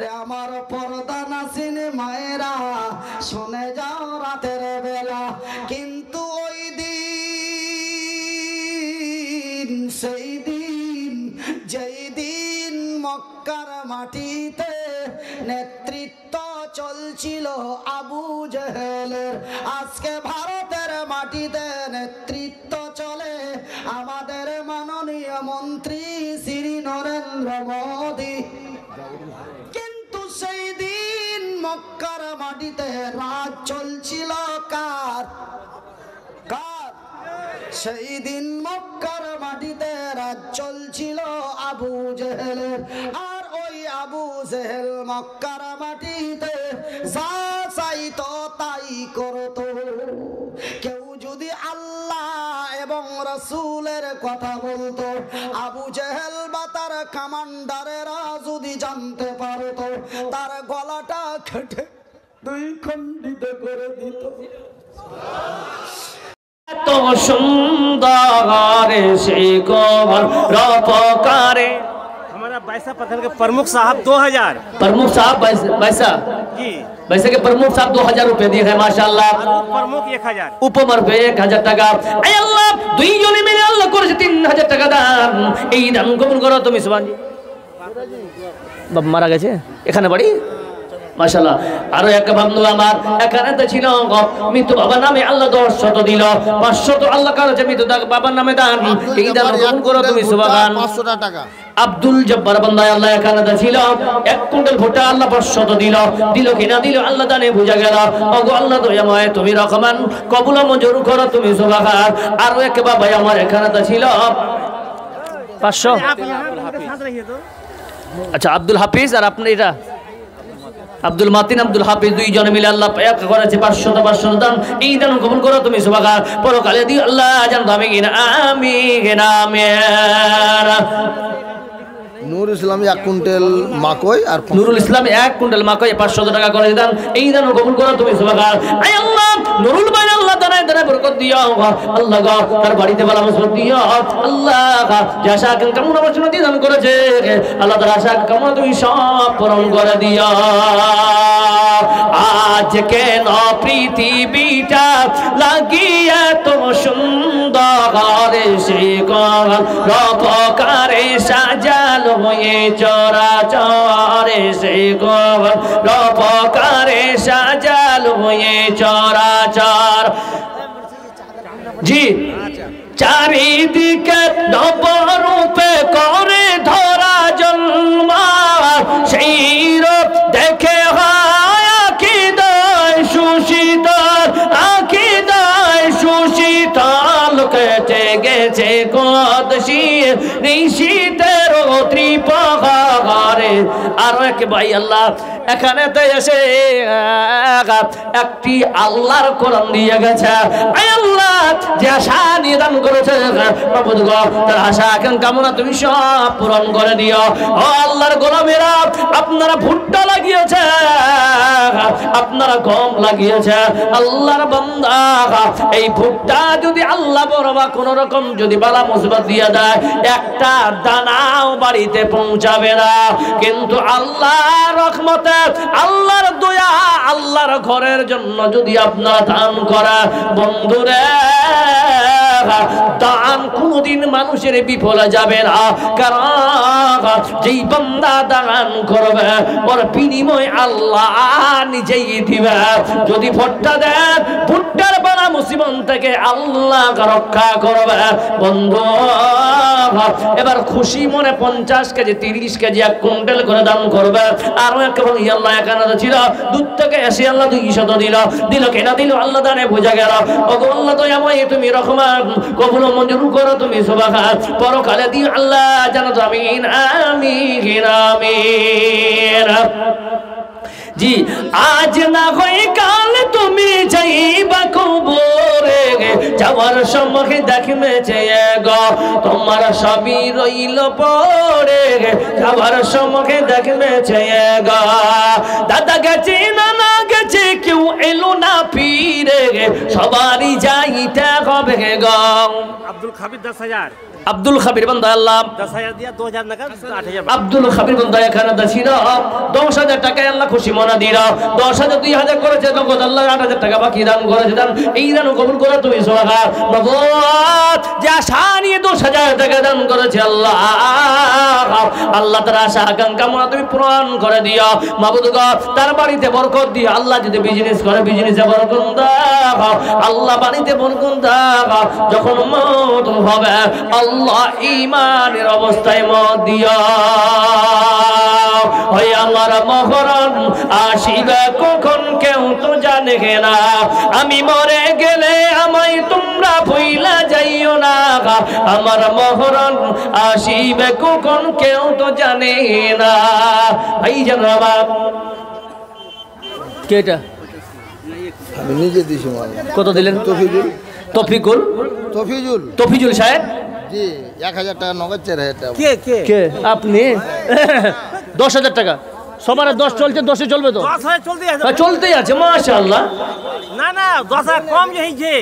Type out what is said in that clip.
রে আমার পর্দা নাসিন মায়েরা শুনে যাও রাতের বেলা, কিন্তু ওই দিন সেই দিন যেই দিন মক্কার মাটিতে নেতৃত্ব চলছিল আবু জেহেলের, আজকে ভারতের মাটিতে নেতৃত্ব চলে আমাদের মাননীয় মন্ত্রী শ্রী নরেন্দ্র মোদী। কিন্তু সেই দিন মক্কার মাটিতে রাজ চলছিল কার? সেই দিন মক্কার মাটিতে রাজ চলছিল আবু জেহেলের। আর ওই আবু জেহেল মক্কার মাটিতে যা চাইতো তাই করতো। কেউ যদি আল্লাহ এবং রাসূলের কথা বলতো, আবু জেহেল বা তার কমান্ডারেরা যদি জানতে পারতো, তার গলাটা কেটে দুই খণ্ডিত করে দিত। তো सुंदर से गोबर रोपकारे। हमारा बैसा पत्थर के प्रमुख साहब 2000 प्रमुख साहब बैसा जी, वैसे के प्रमुख साहब 2000 रुपए दिए हैं माशाल्लाह। प्रमुख 1000 উপমার पे 1000 টাকা। আয় আল্লাহ দুইজনে মিলে আল্লাহ করেছে 3000 টাকা দান। এই দান কবুল করো তুমি সুবহান। বাবা মারা গেছে এখানে বাড়ি মাশাআল্লাহ। আরো এক বন্ধু আমার এখানে তো ছিল মৃত্যু বাবার নামে আল্লাহ 10 দিল, 500 আল্লাহ করেছে মৃত্যু বাবার নামে দান। এই দান কবুল করো তুমি সুবহান। 500 টাকা আব্দুল জব্বার বান্দা আল্লাহ এখানে তো ছিল 1 কুইন্টাল ভুট্টা আল্লাহ 500 দিল কিনা দিল আল্লাহ দানে বুঝা গেল। ওগো আল্লাহ দয়াময় তুমি রহমান কবুল মঞ্জুর করো তুমি সুবহান। আরো এক বাবা আমার এখানে তো ছিল 500। আচ্ছা আব্দুল হাফিজ আর আপনি এটা আব্দুল মাতিন আব্দুল হাফিজ দুইজনে মিলে আল্লাহ এক করেছে 500 দান। এই দান কবুল করো তুমি সুবহান। পরকালে দিও আল্লাহ জান্নাত আমিন আমিন আমিন। নূর ইসলাম 1 কুইন্টাল মাকই আর নুরুল ইসলাম 1 কুইন্টাল মাকই 500 টাকা করে দান। এই দান কবুল করো তুমি সুবহান। আয় আল্লাহ নুরুল ভাই আল্লাহ দানায় দানায় বরকত দিও আল্লাহ গো, তার বাড়িতে ভালো মুসিবত দিও আল্লাহ। যে আশা কামনা বাসনা দিয়ে দান করেছে আল্লাহ তার আশা কামনা তুমি সব পূরণ করে দিও। আজ কেন পৃথিবীটা লাগিয়ে তো সুন্দর সে রূপকারে সাজালো হয়ে চরাচরে সে রূপকারে সাজালো হয়ে চরাচর। জি চারিদিকে নবরূপে করে ধরা জন্ম, সেই রূপ দেখে কেটে গেছে কদশি নিশীতের ত্রিপাহারে। আরো এক ভাই আল্লাহ এখানে তো এসে একটি আল্লাহর কোরআন দিয়ে গেছে। আয় আল্লাহ যে আশা নিদান করেছে মাবুদ গো, তার আশা এখন কামনা তুমি সব পূরণ করে দিও। ও আল্লাহর গোলামেরা, আপনারা ভুট্টা লাগিয়েছে, আপনারা গম লাগিয়েছে, আল্লাহর বান্দা এই ভুট্টা যদি আল্লাহ বড়বা কোন রকম যদি বালা মুসিবত দিয়ে দেয় একটা দানাও বাড়িতে পৌঁছাবে না। কিন্তু আল্লাহর রহমতে আল্লাহর দয়া আল্লাহর ঘরের জন্য যদি আপনারা দান করা বন্ধুরে, দান কোনদিন মানুষের বিফলে যাবে না। কারণ যেই বান্দা দান করবে ওর বিনিময় আল্লাহ নিজেই দিবে। যদি ভুট্টা দেন ভুট্টার বালা মুসিবত থেকে আল্লাহ রক্ষা করবে বন্ধু। এবার খুশি মনে 50 কেজি 30 কেজি 1 কুইন্টাল করে দান করবে। আর একেবারে আল্লাহ এখানে ছিল দূর থেকে এসে আল্লাহ 200 দিল কেনা দিল আল্লাহ দানে বোঝা গেল। ওগো আল্লাহ দয়াময় তুমি রহমান কবুল মঞ্জুর করো তুমি সুবহান। পরকালে দিও আল্লাহ জান্নাত আমিন আমিন আমিন। জি আজ না হয় কাল তুমি যাইবা কবরে, যাওয়ার সময় দেখবে চেয়ে গো তোমার সবই রইল পড়ে, যাওয়ার সময় দেখবে চেয়ে গো। দাদা গেছে নানা গেছে কেউ এলো না ফিরে, সবারই যাইতে হবে গো। আব্দুল খাবির 10000 আব্দুল খাবির বান্দা আল্লাহ 10,000 दिया 2,000 नकद 8,000 আব্দুল খাবির বান্দা এখানে দাসিনা 10,000 টাকায় আল্লাহ খুশি মনা দিরা 10,000 2,000 করেছে নগদ আল্লাহ 8,000 টাকা বাকি দান করেছে দান এই দান কবুল করে তুমি সোহাগা নগদ যে আশা নিয়ে 10,000 টাকা দান করেছে আল্লাহ আল্লাহ তার আশা আকাঙ্ক্ষা মনে তুমি পূরণ করে দিও মাবুদ গো তার বাড়িতে বরকত দিও আল্লাহ যদি বিজনেস করে বিজনেসে বরকত দাও আল্লাহ বাড়িতে বরকত দাও যখন মওত হবে আল্লাহ ঈমানের অবস্থায় মওত দিও ওই আমার মহরম আসিবে কখন কেউ তো জানে না আমি মরে গেলে আমায় তোমরা ভুইলা যাইও না আমার মহরম আসিবে কখন কেউ তো জানে না ভাইজান বাবা কেটা আমি নিজে দিছি মাল কত দিলেন তফিজুল তফিকুল তফিজুল তফিজুল সাহেব জি 1,000 টাকা নগদ 4,000 টাকা के के কে আপনি 10,000 টাকা সবার 10 চলছে 10 চলবে তো 10,000 चलते हैं চলতেই আছে মাশাআল্লাহ ना ना 10,000 कम यही जे